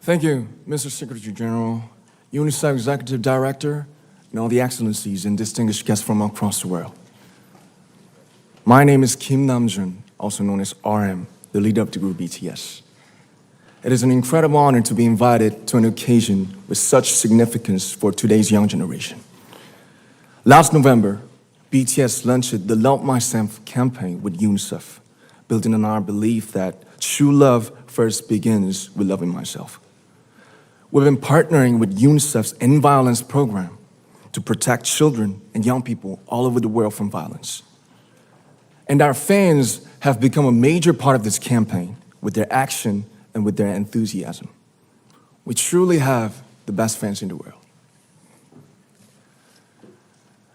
Thank you, Mr. Secretary General, UNICEF Executive Director, and all the excellencies and distinguished guests from across the world. My name is Kim Namjoon, also known as RM, the leader of the group BTS. It is an incredible honor to be invited to an occasion with such significance for today's young generation. Last November, BTS launched the Love Myself campaign with UNICEF, building on our belief that true love first begins with loving myself. We've been partnering with UNICEF's End Violence program to protect children and young people all over the world from violence. And our fans have become a major part of this campaign with their action and with their enthusiasm. We truly have the best fans in the world.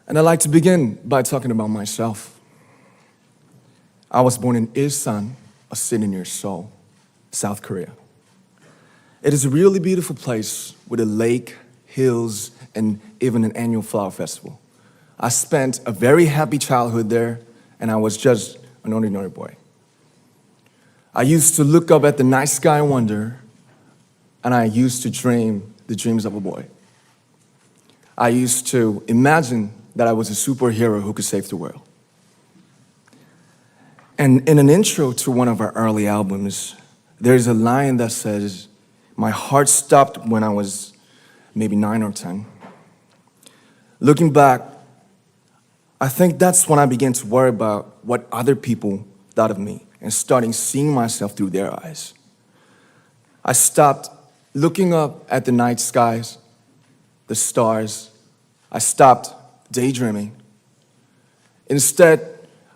And I'd like to begin by talking about myself. I was born in Ilsan, a city near Seoul, South Korea. It is a really beautiful place with a lake, hills, and even an annual flower festival. I spent a very happy childhood there, and I was just an ordinary boy. I used to look up at the night sky and wonder, and I used to dream the dreams of a boy. I used to imagine that I was a superhero who could save the world. And in an intro to one of our early albums, there's a line that says, "My heart stopped when I was maybe 9 or 10. Looking back, I think that's when I began to worry about what other people thought of me and starting seeing myself through their eyes. I stopped looking up at the night skies, the stars. I stopped daydreaming. Instead,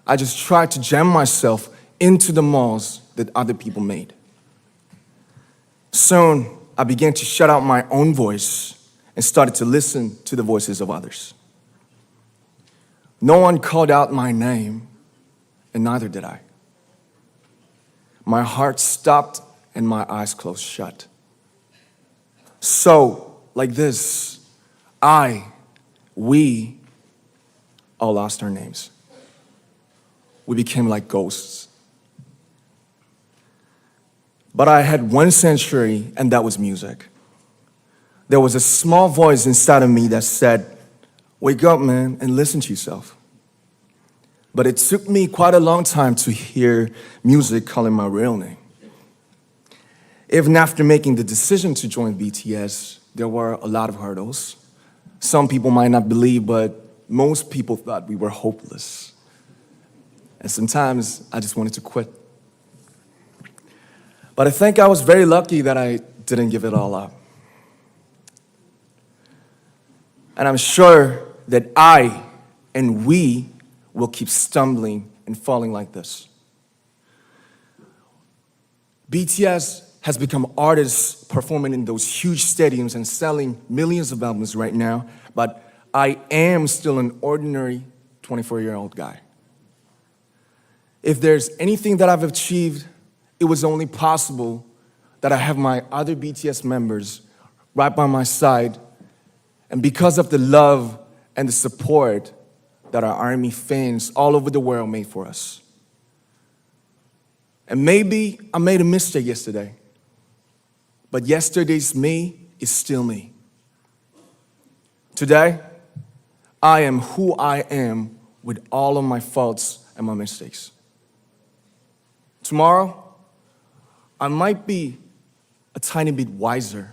I just tried to jam myself into the malls that other people made. Soon, I began to shut out my own voice and started to listen to the voices of others. No one called out my name, and neither did I. My heart stopped and my eyes closed shut. So, like this, we all lost our names. We became like ghosts. But I had one sanctuary, and that was music. There was a small voice inside of me that said, "Wake up, man, and listen to yourself." But it took me quite a long time to hear music calling my real name. Even after making the decision to join BTS, there were a lot of hurdles. Some people might not believe, but most people thought we were hopeless. And sometimes I just wanted to quit. But I think I was very lucky that I didn't give it all up. And I'm sure that I and we will keep stumbling and falling like this. BTS has become artists performing in those huge stadiums and selling millions of albums right now, but I am still an ordinary 24-year-old guy. If there's anything that I've achieved, it was only possible that I have my other BTS members right by my side, and because of the love and the support that our ARMY fans all over the world made for us. And maybe I made a mistake yesterday, but yesterday's me is still me. Today, I am who I am with all of my faults and my mistakes. Tomorrow, I might be a tiny bit wiser,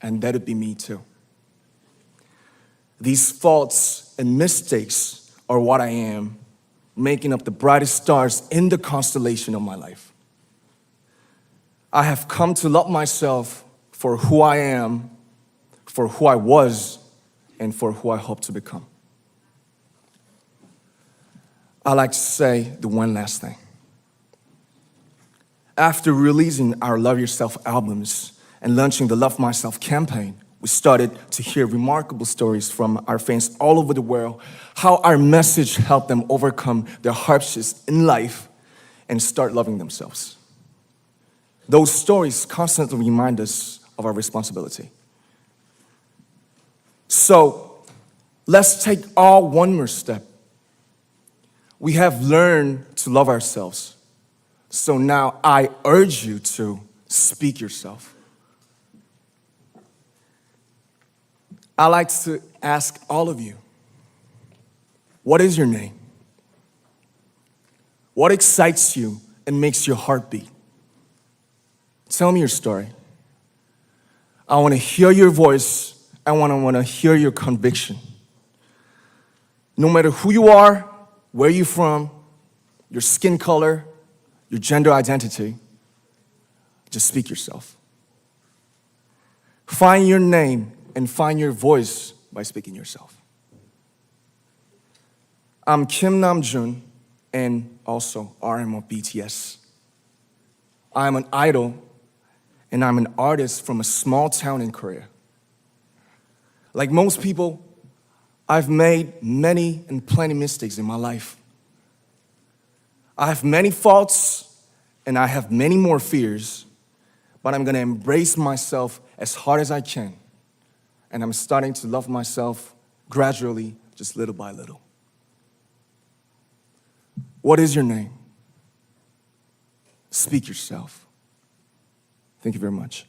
and that'd be me too. These faults and mistakes are what I am, making up the brightest stars in the constellation of my life. I have come to love myself for who I am, for who I was, and for who I hope to become. I'd like to say the one last thing. After releasing our Love Yourself albums and launching the Love Myself campaign, we started to hear remarkable stories from our fans all over the world, how our message helped them overcome their hardships in life and start loving themselves. Those stories constantly remind us of our responsibility. So, let's take all one more step. We have learned to love ourselves. So now I urge you to speak yourself. I like to ask all of you, what is your name? What excites you and makes your heart beat? Tell me your story. I want to hear your voice. I want to hear your conviction. No matter who you are, where you're from, your skin color, your gender identity, just speak yourself. Find your name and find your voice by speaking yourself. I'm Kim Namjoon and also RM of BTS. I'm an idol and I'm an artist from a small town in Korea. Like most people, I've made many and plenty mistakes in my life. I have many faults and I have many more fears, but I'm gonna embrace myself as hard as I can. And I'm starting to love myself gradually, just little by little. What is your name? Speak yourself. Thank you very much.